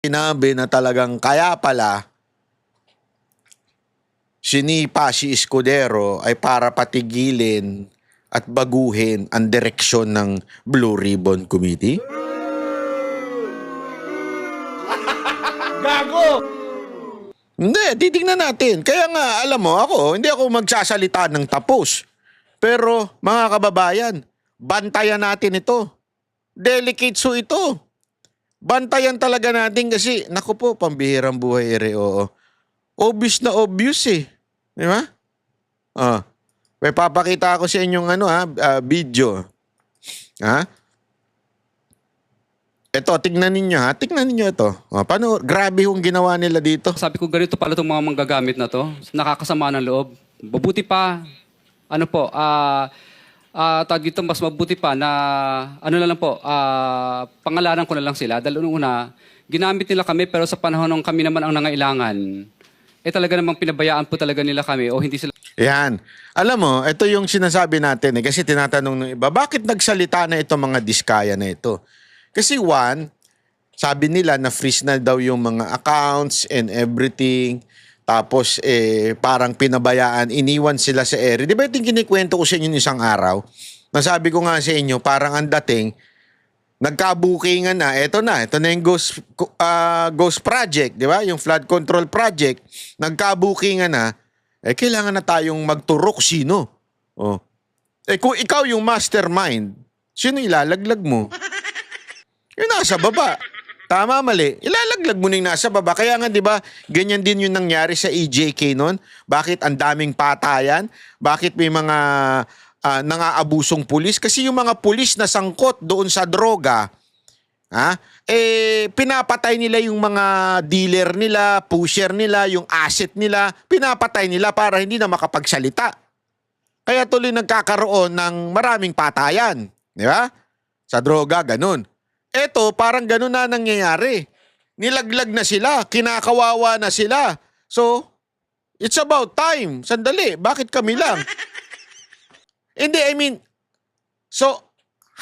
Sinabi na talagang kaya pala sinipa si Escudero ay para patigilin at baguhin ang direksyon ng Blue Ribbon Committee? Gago! Hindi, titignan natin. Kaya nga, alam mo, hindi ako magsasalita ng tapos. Pero, mga kababayan, bantayan natin ito. Delicate so ito. Bantayan talaga natin kasi, naku po, pambihirang buhay ere, oo. Obvious na obvious eh. Di ba? May papakita ko sa inyong video. Ha? Ito, tignan ninyo ha. Tignan ninyo ito. Paano, grabe yung ginawa nila dito. Sabi ko, ganito pala itong mga manggagamit na to. Nakakasama ng loob. Mabuti pa, tawag dito, mas mabuti pa na, pangalanan ko na lang sila. Dahil una, ginamit nila kami pero sa panahon ng kami naman ang nangailangan, talaga namang pinabayaan po talaga nila kami o hindi sila. Yan. Alam mo, ito yung sinasabi natin kasi tinatanong ng iba, bakit nagsalita na ito mga diskaya na ito? Kasi one, sabi nila na freeze na daw yung mga accounts and everything. Tapos parang pinabayaan, iniwan sila sa ere. Di ba yung kinikwento ko sa inyo isang araw? Nasabi ko nga sa inyo, parang ang dating, nagkabukingan na. Ito na yung Ghost Project, di ba? Yung flood control project. Nagkabukingan na. Kailangan na tayong magturok sino. Kung ikaw yung mastermind, sino ilalaglag mo? Yung nasa baba. Tama, mali. Ilalaglag mo na yung nasa baba. Kaya nga, di ba, ganyan din yung nangyari sa EJK noon. Bakit ang daming patayan? Bakit may mga nangaabusong pulis? Kasi yung mga pulis na sangkot doon sa droga, pinapatay nila yung mga dealer nila, pusher nila, yung asset nila, pinapatay nila para hindi na makapagsalita. Kaya tuloy nagkakaroon ng maraming patayan. Di ba? Sa droga, ganun. Eto, parang ganun na nangyayari. Nilaglag na sila, kinakawawa na sila. So, it's about time. Sandali, bakit kami lang? Hindi, so,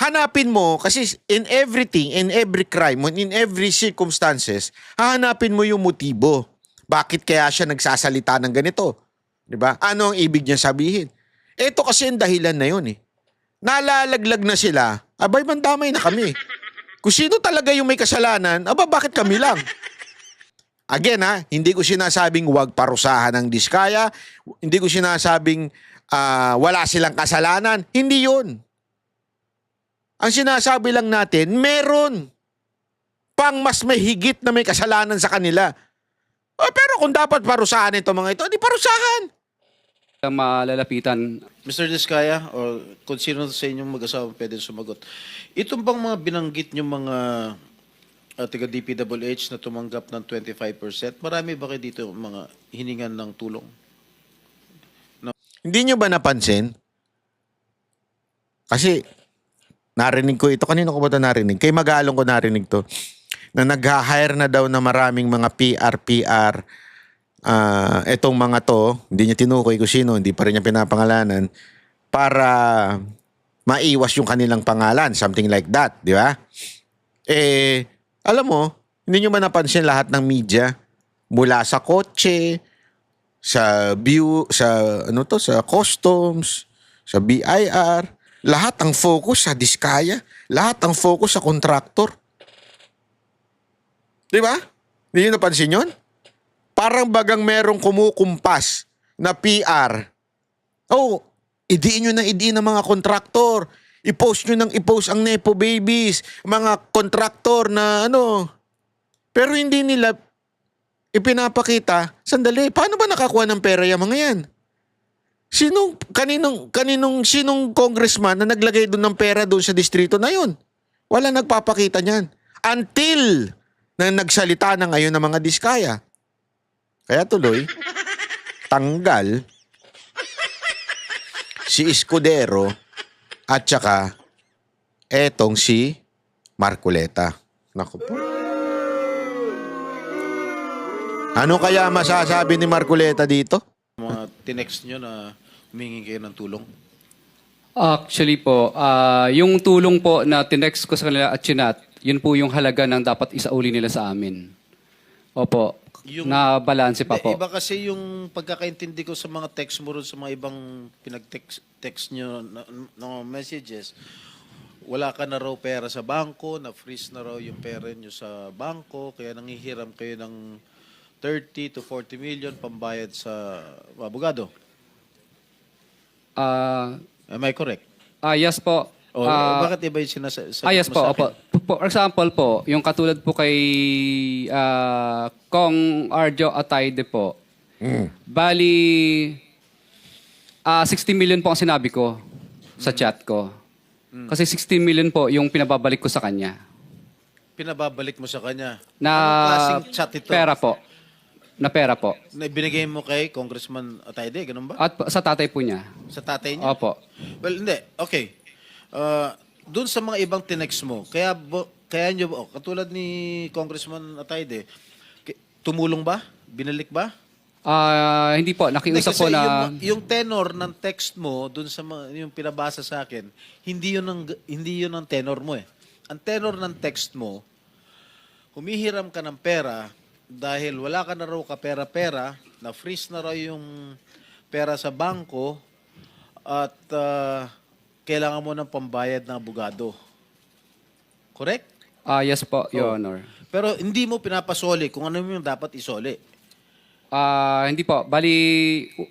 hanapin mo, kasi in everything, in every crime, in every circumstances, hahanapin mo yung motibo. Bakit kaya siya nagsasalita ng ganito? Diba? Ano ang ibig niya sabihin? Ito kasi ang dahilan na yun eh. Nalalaglag na sila, abay, mandamay na kami. Kung sino talaga yung may kasalanan, bakit kami lang? Again hindi ko sinasabing huwag parusahan ng diskaya, hindi ko sinasabing wala silang kasalanan, hindi yun. Ang sinasabi lang natin, meron pang mas may higit na may kasalanan sa kanila. Pero kung dapat parusahan ito mga ito, di parusahan. Malalapitan. Mr. Diskaya, o kung sino sa inyong mag-asawa pwede sumagot. Itong bang mga binanggit nyo mga taga DPWH na tumanggap ng 25%, marami ba kayo dito mga hiningan ng tulong? Hindi nyo ba napansin? Kasi narinig ko ito. Kanino ko ba ito narinig? Kay Magalong ko narinig to. Na nag-hire na daw na maraming mga PR. Etong mga to, hindi niya tinukoy kung sino, hindi pa rin niya pinapangalanan para maiwas yung kanilang pangalan, something like that, di ba? Alam mo, hindi nyo ba napansin lahat ng media mula sa kotse, sa sa customs, sa BIR, lahat ang focus sa diskaya, lahat ang focus sa contractor. Di ba? Hindi nyo napansin yun? Parang bagang merong kumukumpas na PR. Idiin nyo na idiin ng mga kontraktor. I-post nyo ng i-post ang Nepo babies. Mga kontraktor na Pero hindi nila ipinapakita. Sandali, paano ba nakakuha ng pera yung mga yan? Sinong congressman na naglagay doon ng pera doon sa distrito na yun? Wala nagpapakita niyan. Until na nagsalita na ngayon ng mga diskaya. Kaya tuloy, tanggal si Escudero at saka etong si Marcoleta. Naku po. Ano kaya masasabi ni Marcoleta dito? Mga tinext nyo na humingi kayo ng tulong? Actually po, yung tulong po na tinext ko sa kanila at chinat, yun po yung halaga ng dapat isauli nila sa amin. Opo. Na balanse pa po. Iba kasi yung pagkakaintindi ko sa mga text mo ron sa mga ibang pinag-text nyo na messages. Wala ka na raw pera sa bangko, na-freeze na raw yung pera nyo sa bangko, kaya nangihiram kayo ng 30 to 40 million pambayad sa abogado. Am I correct? Yes po. O bakit iba yung sinasabi Yes mo po, sa opo. akin? For example po, yung katulad po kay Kong Arjo Atayde po. Bali, 60 million po ang sinabi ko sa chat ko. Kasi 16 million po yung pinababalik ko sa kanya. Pinababalik mo sa kanya. Na Anong klaseng chat ito? pera po. Na pera po. Na binigay mo kay Congressman Atayde, ganun ba? At sa tatay po niya. Sa tatay niya? Opo. Well, hindi. Okay. Doon sa mga ibang tinext mo, kaya nyo, katulad ni Congressman Atayde, tumulong ba? Binalik ba? Hindi po, nakiusap Kasi po na... yung tenor ng text mo, doon sa yung pinabasa sa akin, hindi yun ang tenor mo eh. Ang tenor ng text mo, humihiram ka ng pera dahil wala ka na raw kapera-pera, na-freeze na raw yung pera sa bangko, at kailangan mo ng pambayad ng abogado. Correct? Yes po, Your Honor. Pero hindi mo pinapasoli kung ano yung dapat isoli. Hindi po. Bali,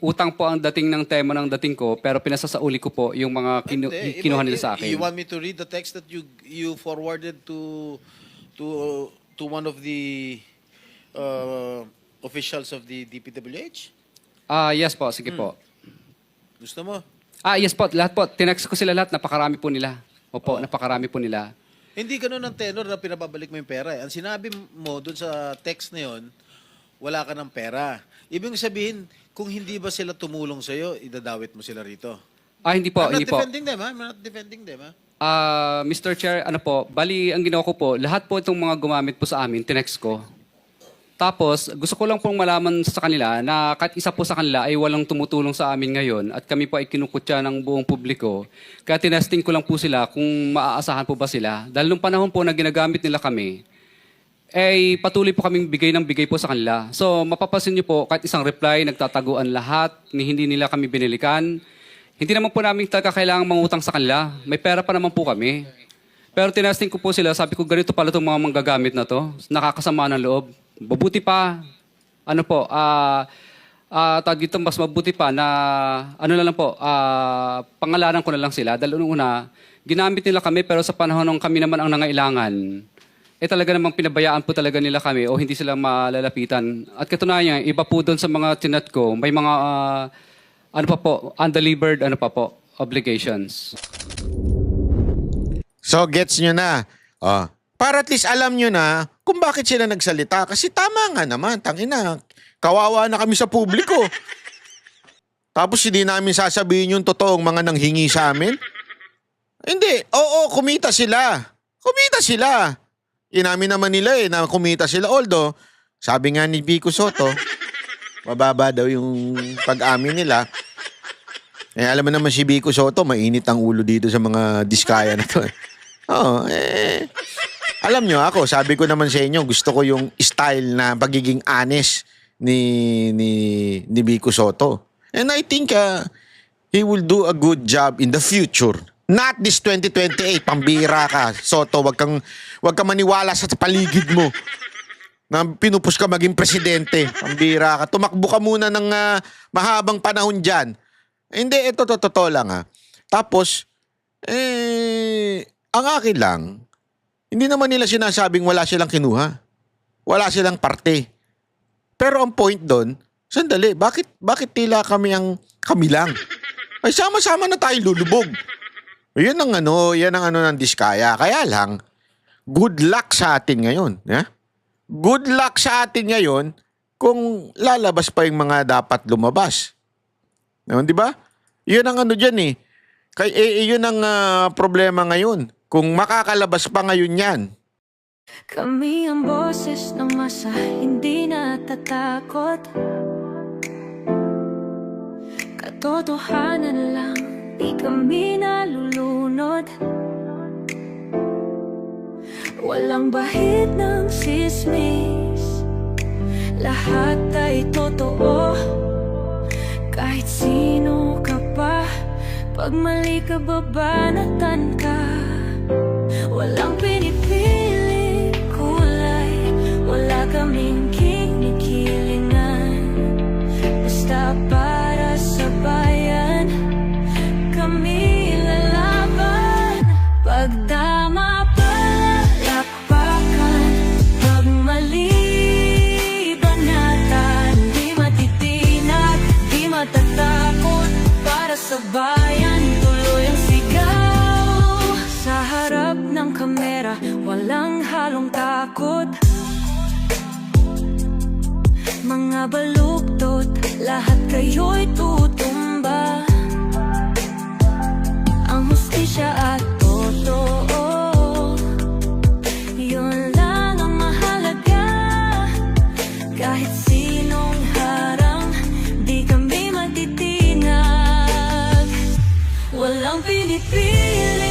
utang po ang dating ng tema ng dating ko, pero pinasasauli ko po yung mga kinuha nila sa akin. You want me to read the text that you forwarded to one of the officials of the DPWH? Yes po, sige po. Gusto mo? Yes po, lahat po. Tinext ko sila lahat, napakarami po nila. Opo, napakarami po nila. Hindi ganun ang tenor na pinababalik mo yung pera. Ang sinabi mo dun sa text na yun, wala ka ng pera. Ibig sabihin, kung hindi ba sila tumulong sa'yo, idadawit mo sila rito. Hindi po, I'm not hindi po. defending them, ha? I'm not defending them, ha? Mr. Chair, ano po, bali, ang ginawa ko po, lahat po itong mga gumamit po sa amin, tinext ko. Tapos, gusto ko lang pong malaman sa kanila na kahit isa po sa kanila ay walang tumutulong sa amin ngayon at kami po ay kinukutya ng buong publiko. Kaya tinesting ko lang po sila kung maaasahan po ba sila. Dahil nung panahon po na ginagamit nila kami, ay patuloy po kaming bigay ng bigay po sa kanila. So, mapapasin niyo po, kahit isang reply, nagtataguan lahat, ni hindi nila kami binilikan. Hindi naman po namin talaga kailangang mangutang sa kanila. May pera pa naman po kami. Pero tinesting ko po sila, sabi ko, ganito pala itong mga manggagamit na to. Nakakasama ng loob. Mabuti pa, ano po, tawag dito, mas mabuti pa na, ano na lang po, pangalanan ko na lang sila. Dahil una, ginamit nila kami, pero sa panahon ng kami naman ang nangailangan, talaga namang pinabayaan po talaga nila kami o hindi sila malalapitan. At katunayan, iba po doon sa mga tinat ko, may mga, ano pa po, undelivered, ano pa po, obligations. So, gets nyo na. Para at least alam nyo na kung bakit sila nagsalita. Kasi tama nga naman, tangina. Kawawa na kami sa publiko. Tapos hindi namin sasabihin yung totoong mga nanghingi sa amin. Hindi. Oo, kumita sila. Kumita sila. Inamin naman nila na kumita sila. Although, sabi nga ni Vico Soto, mababa daw yung pag-amin nila. Alam mo naman si Vico Soto, mainit ang ulo dito sa mga diskaya na to. Alam nyo ako, sabi ko naman sa inyo, gusto ko yung style na pagiging honest ni Vico Soto. And I think he will do a good job in the future. Not this 2028, pambira ka. Soto, wag kang maniwala sa paligid mo na pinupus ka maging presidente. Pambira ka. Tumakbo ka muna ng mahabang panahon dyan. Hindi, ito totoo lang . Tapos, ang akin lang, hindi naman nila sinasabing wala silang kinuha. Wala silang parte. Pero ang point doon, sandali, bakit tila kami lang? Ay sama-sama na tayo lulubog. Yan ang ng diskaya. Kaya lang, good luck sa atin ngayon. Good luck sa atin ngayon kung lalabas pa yung mga dapat lumabas. Di ba? Yun ang dyan . Yun ang problema ngayon. Kung makakalabas pa ngayon yan. Kami ang boses ng masa, hindi natatakot. Katotohanan lang, di kami nalulunod. Walang bahid ng sismis, Pag mali ka, babanatan ka. Walang pinipili kulay, wala kaming kinikilingan. Basta para sa bayan, kami lalaban. Pag tama palakpakan, pag mali banatan. Di matitinag, di matatakot, para sa bayan tuloy ang sigaw. Sa harap ng kamera, walang halong takot. Mga baluktot, lahat kayo'y tutumba. Ang hustisya at totoo, yun lang ang mahalaga. Kahit sinong harang, di kami matitinag. Walang pinipili